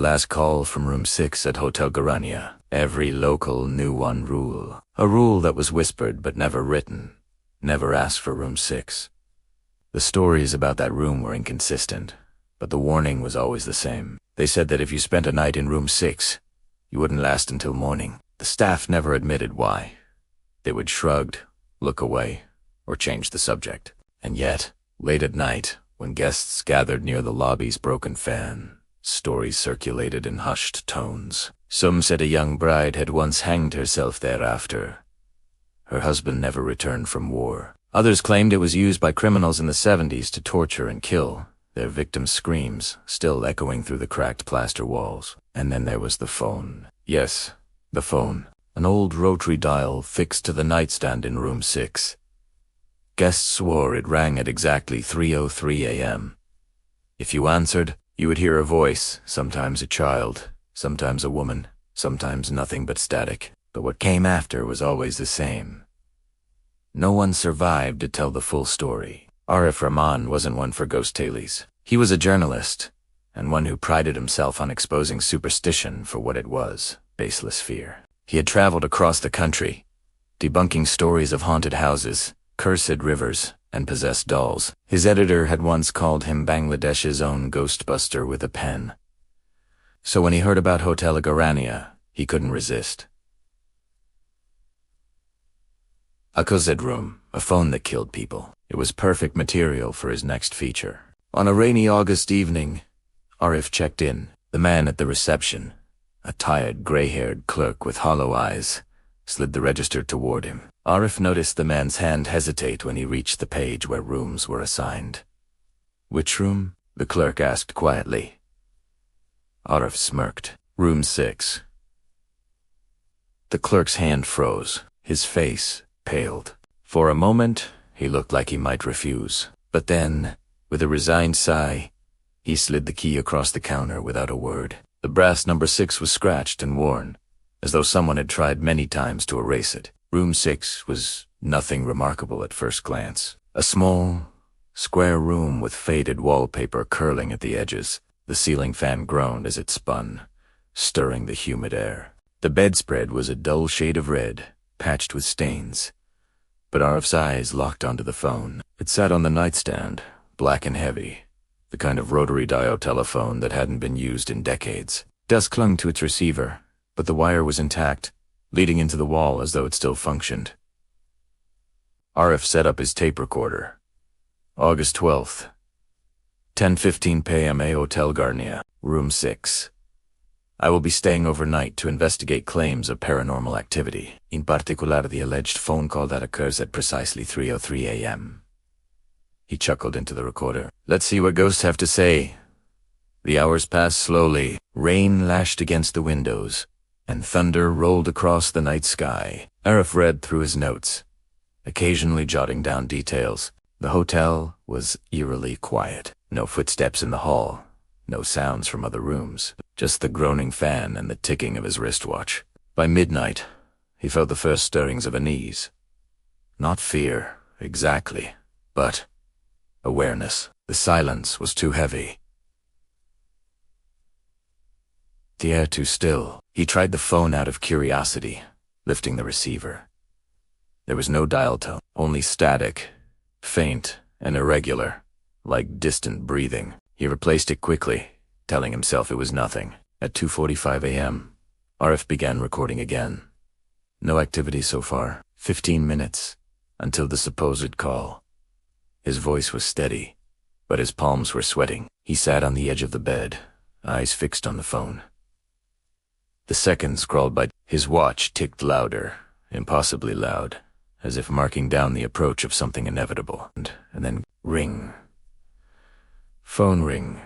last call from room 6 at Hotel Garania. Every local knew one rule. A rule that was whispered but never written. Never ask for room 6. The stories about that room were inconsistent, but the warning was always the same. They said that if you spent a night in room 6, you wouldn't last until morning. The staff never admitted why. They would shrug, look away, or change the subject. And yet, late at night, when guests gathered near the lobby's broken fan, stories circulated in hushed tones. Some said a young bride had once hanged herself thereafter. Her husband never returned from war. Others claimed it was used by criminals in the 70s to torture and kill, their victims' screams still echoing through the cracked plaster walls. And then there was the phone. Yes, the phone. An old rotary dial fixed to the nightstand in room 6. Guests swore it rang at exactly 3:03 a.m. If you answered, you would hear a voice, sometimes a child, sometimes a woman, sometimes nothing but static. But what came after was always the same. No one survived to tell the full story. Arif Rahman wasn't one for ghost tales. He was a journalist, and one who prided himself on exposing superstition for what it was, baseless fear. He had traveled across the country, debunking stories of haunted houses, cursed rivers, and possessed dolls. His editor had once called him Bangladesh's own Ghostbuster with a pen. So when he heard about Hotel Garania, he couldn't resist. A closet room, a phone that killed people. It was perfect material for his next feature. On a rainy August evening, Arif checked in. The man at the reception, a tired, gray-haired clerk with hollow eyes, slid the register toward him. Arif noticed the man's hand hesitate when he reached the page where rooms were assigned. "Which room?" the clerk asked quietly. Arif smirked. "Room 6. The clerk's hand froze. His face paled. For a moment, he looked like he might refuse. But then, with a resigned sigh, he slid the key across the counter without a word. The brass number 6 was scratched and worn, as though someone had tried many times to erase it. Room 6 was nothing remarkable at first glance. A small, square room with faded wallpaper curling at the edges. The ceiling fan groaned as it spun, stirring the humid air. The bedspread was a dull shade of red, patched with stains. But Arif's eyes locked onto the phone. It sat on the nightstand, black and heavy, the kind of rotary dial telephone that hadn't been used in decades. Dust clung to its receiver, but the wire was intact, leading into the wall as though it still functioned. Arif set up his tape recorder. August 12th, 10:15 p.m. Hotel Garania, room 6. I will be staying overnight to investigate claims of paranormal activity, in particular the alleged phone call that occurs at precisely 3:03 a.m. He chuckled into the recorder. "Let's see what ghosts have to say." The hours passed slowly. Rain lashed against the windows, and thunder rolled across the night sky. Arif read through his notes, occasionally jotting down details. The hotel was eerily quiet. No footsteps in the hall, no sounds from other rooms, just the groaning fan and the ticking of his wristwatch. By midnight, he felt the first stirrings of unease. Not fear, exactly, but awareness. The silence was too heavy. The air too still. He tried the phone out of curiosity, lifting the receiver. There was no dial tone, only static, faint and irregular, like distant breathing. He replaced it quickly, telling himself it was nothing. At 2:45 a.m., Arif began recording again. No activity so far. 15 minutes, until the supposed call. His voice was steady, but his palms were sweating. He sat on the edge of the bed, eyes fixed on the phone. The seconds crawled by. His watch ticked louder, impossibly loud, as if marking down the approach of something inevitable. And then ring. Phone ring.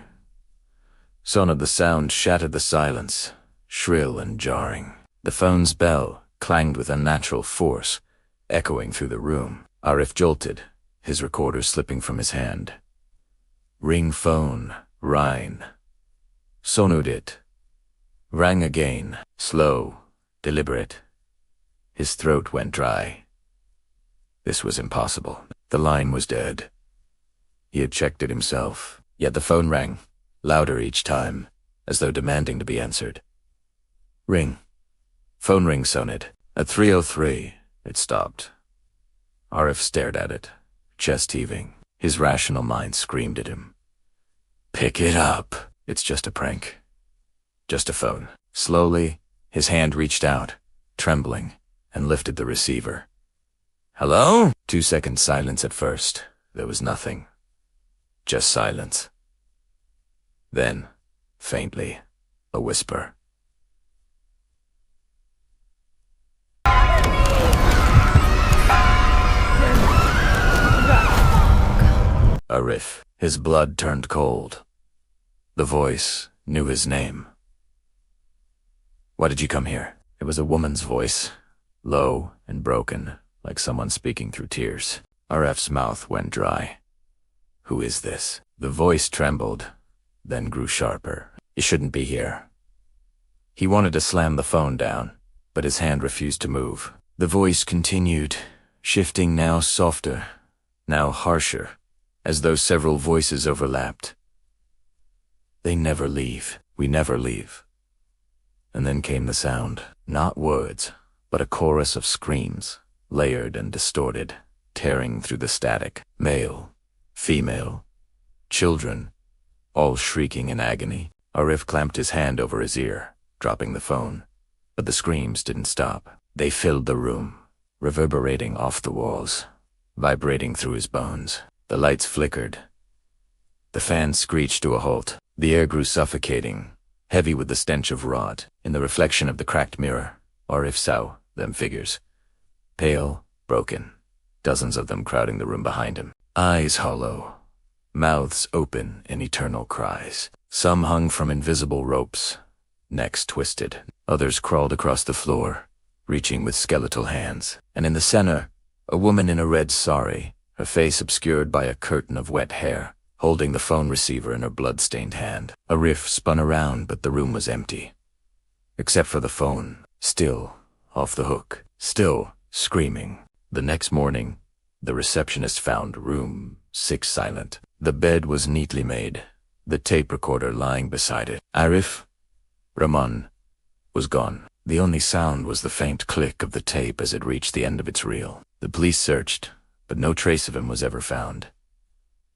Son of the sound shattered the silence, shrill and jarring. The phone's bell clanged with unnatural force, echoing through the room. Arif jolted, his recorder slipping from his hand. Ring phone, Rhine. Sonud it. Rang again, slow, deliberate. His throat went dry. This was impossible. The line was dead. He had checked it himself, yet the phone rang, louder each time, as though demanding to be answered. Ring. Phone ring sounded. At 3:03, it stopped. Arif stared at it, chest heaving. His rational mind screamed at him. Pick it up. It's just a prank. Just a phone. Slowly, his hand reached out, trembling, and lifted the receiver. Hello? 2 seconds silence at first. There was nothing. Just silence. Then, faintly, a whisper. Arif. His blood turned cold. The voice knew his name. Why did you come here? It was a woman's voice, low and broken, like someone speaking through tears. Arif's mouth went dry. Who is this? The voice trembled, then grew sharper. You shouldn't be here. He wanted to slam the phone down, but his hand refused to move. The voice continued, shifting now softer, now harsher, as though several voices overlapped. They never leave. We never leave. And then came the sound, not words, but a chorus of screams, layered and distorted, tearing through the static. Male, female, children, all shrieking in agony. Arif clamped his hand over his ear, dropping the phone. But the screams didn't stop. They filled the room, reverberating off the walls, vibrating through his bones. The lights flickered. The fan screeched to a halt. The air grew suffocating, heavy with the stench of rot. In the reflection of the cracked mirror, Arif saw them figures. Pale, broken, dozens of them crowding the room behind him. Eyes hollow, mouths open in eternal cries. Some hung from invisible ropes, necks twisted. Others crawled across the floor, reaching with skeletal hands. And in the center, a woman in a red sari, her face obscured by a curtain of wet hair, holding the phone receiver in her blood-stained hand. Arif spun around, but the room was empty. Except for the phone, still off the hook, still screaming. The next morning, the receptionist found room 6 silent. The bed was neatly made, the tape recorder lying beside it. Arif Rahman was gone. The only sound was the faint click of the tape as it reached the end of its reel. The police searched, but no trace of him was ever found.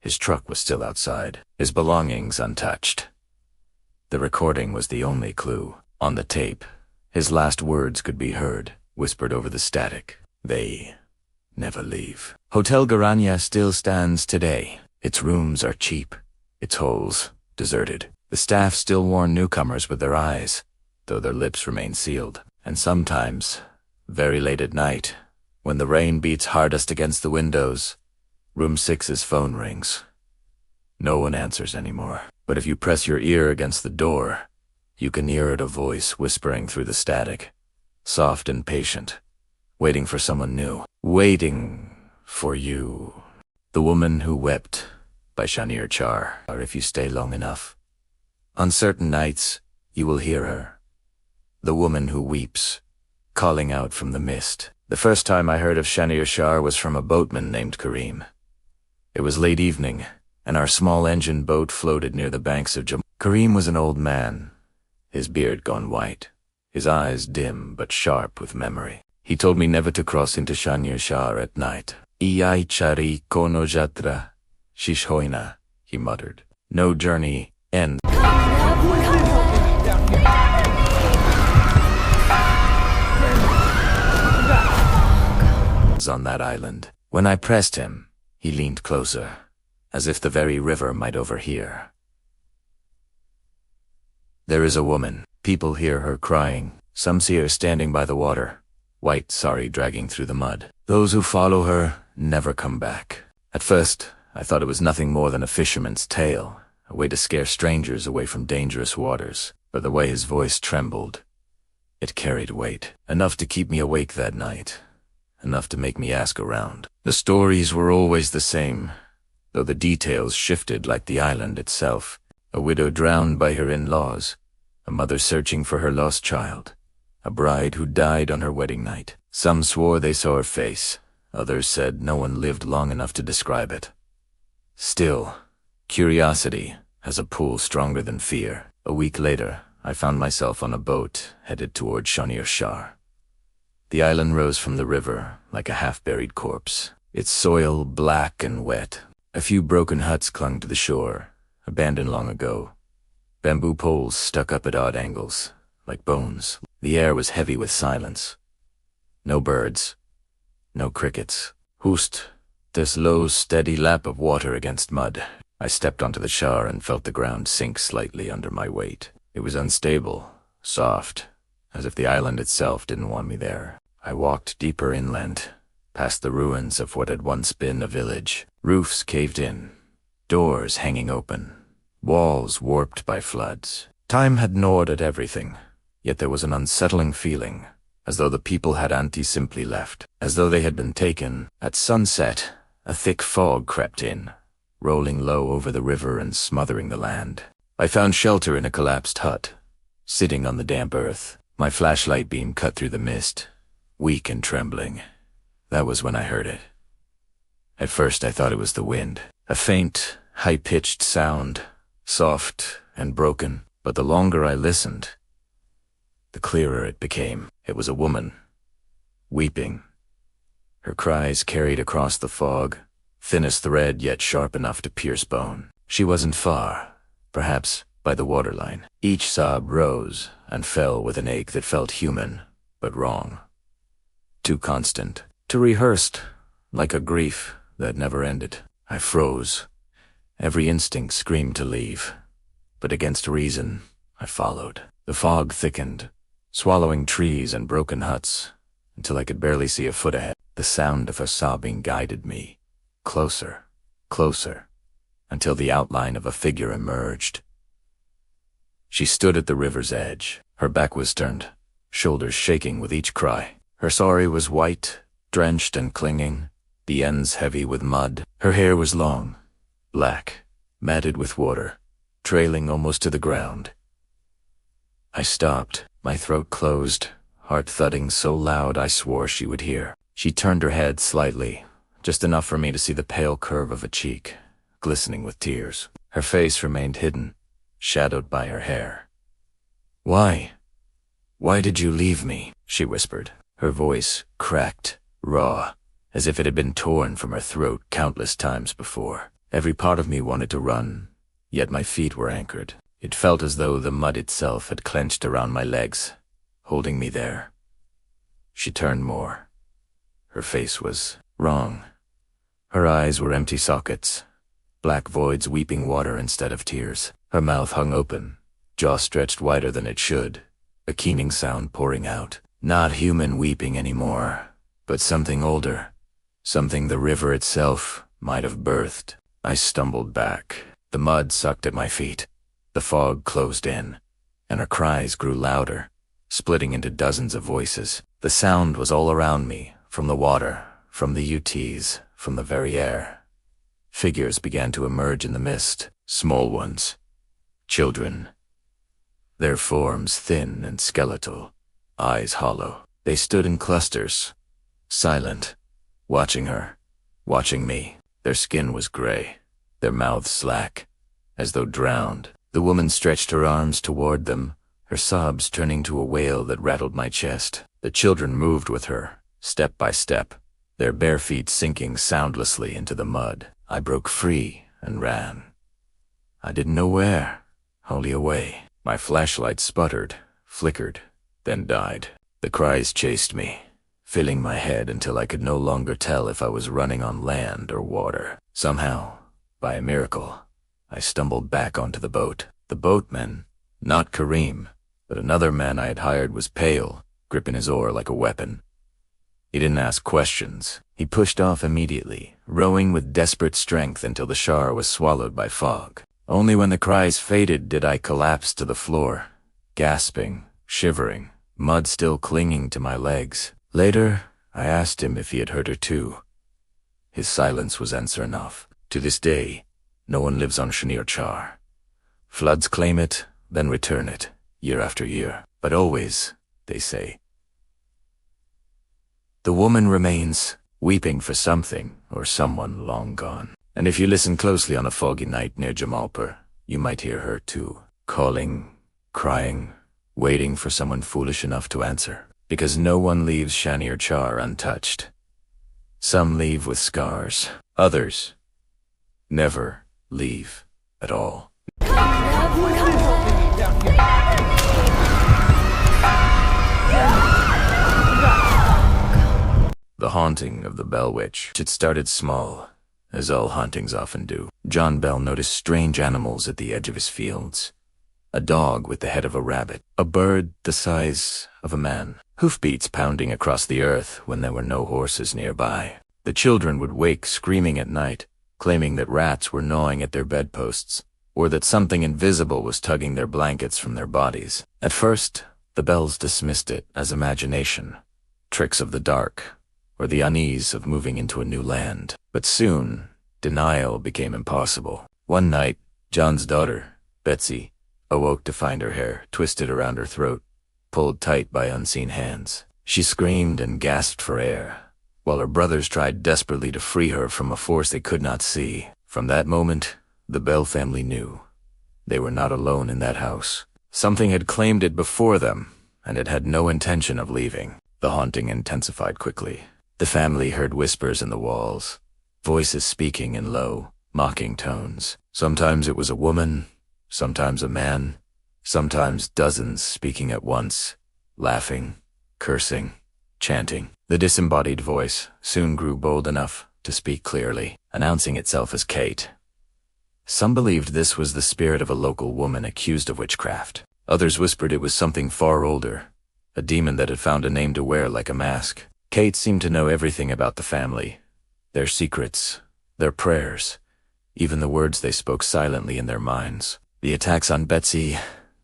His truck was still outside, his belongings untouched. The recording was the only clue. On the tape, his last words could be heard, whispered over the static. They never leave. Hotel Garania still stands today. Its rooms are cheap, its halls deserted. The staff still warn newcomers with their eyes, though their lips remain sealed. And sometimes, very late at night, when the rain beats hardest against the windows, room 6's phone rings. No one answers anymore. But if you press your ear against the door, you can hear it, a voice whispering through the static, soft and patient, waiting for someone new. Waiting for you. The Woman Who Wept by Shonir Char. Or if you stay long enough, on certain nights, you will hear her. The woman who weeps, calling out from the mist. The first time I heard of Shonir Char was from a boatman named Karim. It was late evening, and our small-engine boat floated near the banks of Karim was an old man, his beard gone white, his eyes dim but sharp with memory. He told me never to cross into Shonir Char at night. Iyai chari kono jatra, shishoina, he muttered. No journey ends on that island. When I pressed him, he leaned closer, as if the very river might overhear. There is a woman. People hear her crying. Some see her standing by the water, white sari dragging through the mud. Those who follow her never come back. At first, I thought it was nothing more than a fisherman's tale, a way to scare strangers away from dangerous waters. But the way his voice trembled, it carried weight, enough to keep me awake that night. Enough to make me ask around. The stories were always the same, though the details shifted like the island itself. A widow drowned by her in-laws, a mother searching for her lost child, a bride who died on her wedding night. Some swore they saw her face, others said no one lived long enough to describe it. Still, curiosity has a pull stronger than fear. A week later, I found myself on a boat headed toward Shonir Char. The island rose from the river like a half-buried corpse, its soil black and wet. A few broken huts clung to the shore, abandoned long ago. Bamboo poles stuck up at odd angles, like bones. The air was heavy with silence. No birds, no crickets. Hoost, this low, steady lap of water against mud. I stepped onto the char and felt the ground sink slightly under my weight. It was unstable, soft, as if the island itself didn't want me there. I walked deeper inland, past the ruins of what had once been a village. Roofs caved in, doors hanging open, walls warped by floods. Time had gnawed at everything, yet there was an unsettling feeling, as though the people had simply left, as though they had been taken. At sunset, a thick fog crept in, rolling low over the river and smothering the land. I found shelter in a collapsed hut, sitting on the damp earth. My flashlight beam cut through the mist, weak and trembling. That was when I heard it. At first I thought it was the wind, a faint, high-pitched sound, soft and broken, but the longer I listened, the clearer it became. It was a woman, weeping. Her cries carried across the fog, thin as thread yet sharp enough to pierce bone. She wasn't far, perhaps by the waterline. Each sob rose and fell with an ache that felt human, but wrong. Too constant, too rehearsed, like a grief that never ended. I froze. Every instinct screamed to leave, but against reason, I followed. The fog thickened, swallowing trees and broken huts, until I could barely see a foot ahead. The sound of her sobbing guided me, closer, closer, until the outline of a figure emerged. She stood at the river's edge. Her back was turned, shoulders shaking with each cry. Her sari was white, drenched and clinging, the ends heavy with mud. Her hair was long, black, matted with water, trailing almost to the ground. I stopped, my throat closed, heart thudding so loud I swore she would hear. She turned her head slightly, just enough for me to see the pale curve of a cheek, glistening with tears. Her face remained hidden, shadowed by her hair. "Why? Why did you leave me?" she whispered. Her voice cracked, raw, as if it had been torn from her throat countless times before. Every part of me wanted to run, yet my feet were anchored. It felt as though the mud itself had clenched around my legs, holding me there. She turned more. Her face was wrong. Her eyes were empty sockets, black voids weeping water instead of tears. Her mouth hung open, jaw stretched wider than it should, a keening sound pouring out. Not human weeping anymore, but something older, something the river itself might have birthed. I stumbled back. The mud sucked at my feet. The fog closed in, and her cries grew louder, splitting into dozens of voices. The sound was all around me, from the water, from the UTs, from the very air. Figures began to emerge in the mist, small ones, children, their forms thin and skeletal, eyes hollow. They stood in clusters, silent, watching her, watching me. Their skin was gray, their mouths slack, as though drowned. The woman stretched her arms toward them, her sobs turning to a wail that rattled my chest. The children moved with her, step by step, their bare feet sinking soundlessly into the mud. I broke free and ran. I didn't know where, only away. My flashlight sputtered, flickered, then died. The cries chased me, filling my head until I could no longer tell if I was running on land or water. Somehow, by a miracle, I stumbled back onto the boat. The boatman, not Kareem, but another man I had hired, was pale, gripping his oar like a weapon. He didn't ask questions. He pushed off immediately, rowing with desperate strength until the char was swallowed by fog. Only when the cries faded did I collapse to the floor, gasping, shivering, mud still clinging to my legs. Later, I asked him if he had heard her too. His silence was answer enough. To this day, no one lives on Shonir Char. Floods claim it, then return it, year after year. But always, they say, the woman remains, weeping for something or someone long gone. And if you listen closely on a foggy night near Jamalpur, you might hear her too, calling crying, waiting for someone foolish enough to answer. Because no one leaves Shonir Char untouched. Some leave with scars. Others never leave at all. The haunting of the Bell Witch. It started small, as all hauntings often do. John Bell noticed strange animals at the edge of his fields. A dog with the head of a rabbit, a bird the size of a man, hoofbeats pounding across the earth when there were no horses nearby. The children would wake screaming at night, claiming that rats were gnawing at their bedposts, or that something invisible was tugging their blankets from their bodies. At first, the Bells dismissed it as imagination, tricks of the dark, or the unease of moving into a new land. But soon, denial became impossible. One night, John's daughter, Betsy, awoke to find her hair twisted around her throat, pulled tight by unseen hands. She screamed and gasped for air, while her brothers tried desperately to free her from a force they could not see. From that moment, the Bell family knew they were not alone in that house. Something had claimed it before them, and it had no intention of leaving. The haunting intensified quickly. The family heard whispers in the walls, voices speaking in low, mocking tones. Sometimes it was a woman, sometimes a man, sometimes dozens speaking at once, laughing, cursing, chanting. The disembodied voice soon grew bold enough to speak clearly, announcing itself as Kate. Some believed this was the spirit of a local woman accused of witchcraft. Others whispered it was something far older, a demon that had found a name to wear like a mask. Kate seemed to know everything about the family, their secrets, their prayers, even the words they spoke silently in their minds. The attacks on Betsy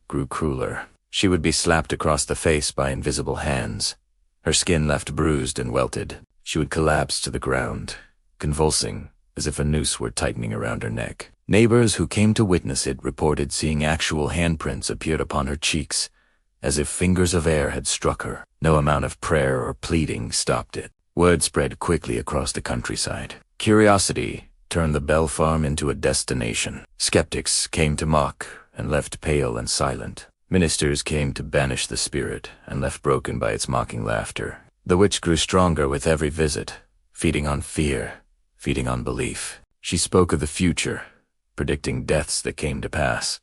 grew crueler. She would be slapped across the face by invisible hands, her skin left bruised and welted. She would collapse to the ground, convulsing as if a noose were tightening around her neck. Neighbors who came to witness it reported seeing actual handprints appeared upon her cheeks, as if fingers of air had struck her. No amount of prayer or pleading stopped it. Word spread quickly across the countryside. Curiosity turned the Bell farm into a destination. Skeptics came to mock and left pale and silent. Ministers came to banish the spirit and left broken by its mocking laughter. The witch grew stronger with every visit, feeding on fear, feeding on belief. She spoke of the future, predicting deaths that came to pass,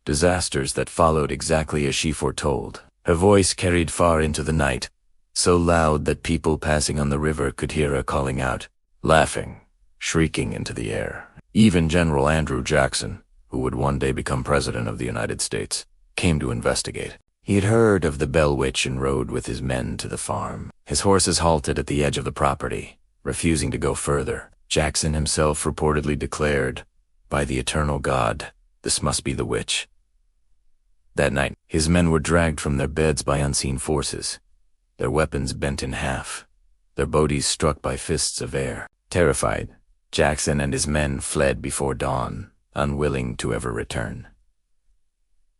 disasters that followed exactly as she foretold. Her voice carried far into the night, so loud that people passing on the river could hear her calling out, laughing, shrieking into the air. Even General Andrew Jackson, who would one day become President of the United States, came to investigate. He had heard of the Bell Witch and rode with his men to the farm. His horses halted at the edge of the property, refusing to go further. Jackson himself reportedly declared, "By the eternal God, this must be the witch." That night, his men were dragged from their beds by unseen forces, their weapons bent in half, their bodies struck by fists of air. Terrified, Jackson and his men fled before dawn, unwilling to ever return.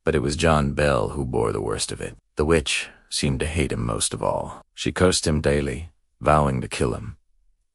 But it was John Bell who bore the worst of it. The witch seemed to hate him most of all. She cursed him daily, vowing to kill him.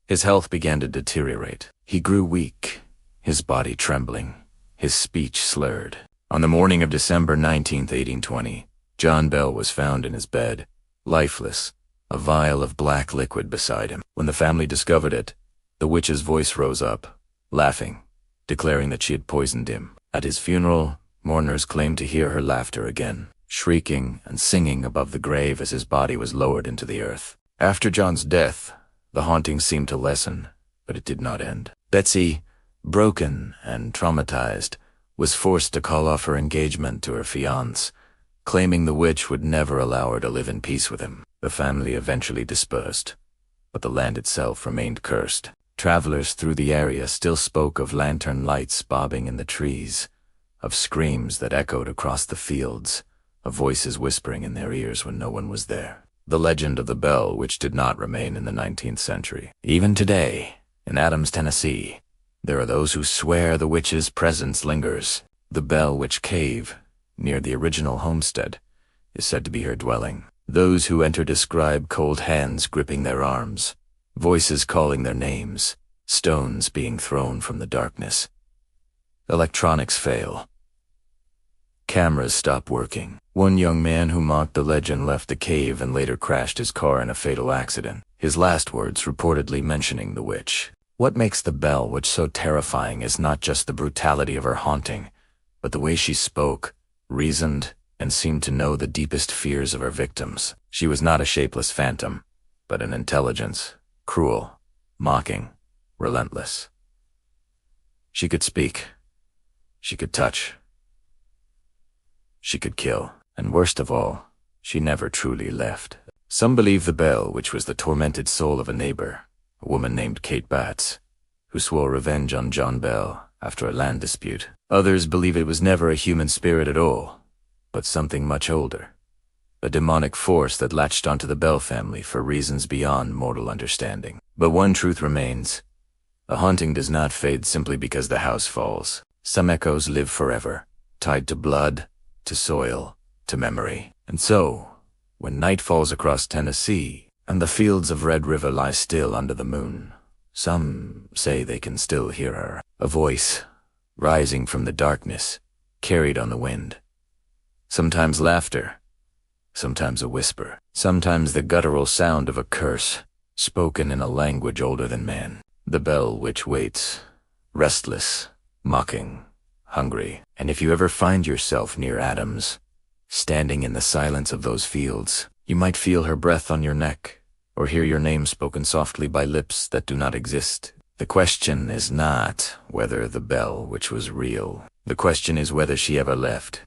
His health began to deteriorate. He grew weak, his body trembling, his speech slurred. On the morning of December 19th, 1820, John Bell was found in his bed, lifeless, a vial of black liquid beside him. When the family discovered it, the witch's voice rose up, laughing, declaring that she had poisoned him. At his funeral, mourners claimed to hear her laughter again, shrieking and singing above the grave as his body was lowered into the earth. After John's death, the haunting seemed to lessen, but it did not end. Betsy, broken and traumatized, was forced to call off her engagement to her fiancé, claiming the witch would never allow her to live in peace with him. The family eventually dispersed, but the land itself remained cursed. Travelers through the area still spoke of lantern lights bobbing in the trees, of screams that echoed across the fields, of voices whispering in their ears when no one was there. The legend of the Bell Witch did not remain in the 19th century. Even today, in Adams, Tennessee, there are those who swear the witch's presence lingers. The Bell Witch Cave, near the original homestead, is said to be her dwelling. Those who enter describe cold hands gripping their arms, voices calling their names, stones being thrown from the darkness. Electronics fail. Cameras stopped working. One young man who mocked the legend left the cave and later crashed his car in a fatal accident, his last words reportedly mentioning the witch. What makes the Bell Witch so terrifying is not just the brutality of her haunting, but the way she spoke, reasoned, and seemed to know the deepest fears of her victims. She was not a shapeless phantom, but an intelligence, cruel, mocking, relentless. She could speak. She could touch. She could kill. And worst of all, she never truly left. Some believe the Bell Witch was the tormented soul of a neighbor, a woman named Kate Batts, who swore revenge on John Bell after a land dispute. Others believe it was never a human spirit at all, but something much older, a demonic force that latched onto the Bell family for reasons beyond mortal understanding. But one truth remains. A haunting does not fade simply because the house falls. Some echoes live forever, tied to blood, to soil, to memory. And so, when night falls across Tennessee, and the fields of Red River lie still under the moon, some say they can still hear her, a voice, rising from the darkness, carried on the wind. Sometimes laughter, sometimes a whisper, sometimes the guttural sound of a curse, spoken in a language older than man. The Bell Witch waits, restless, mocking, hungry. And if you ever find yourself near Adams, standing in the silence of those fields, you might feel her breath on your neck, or hear your name spoken softly by lips that do not exist. The question is not whether the Bell Witch was real. The question is whether she ever left.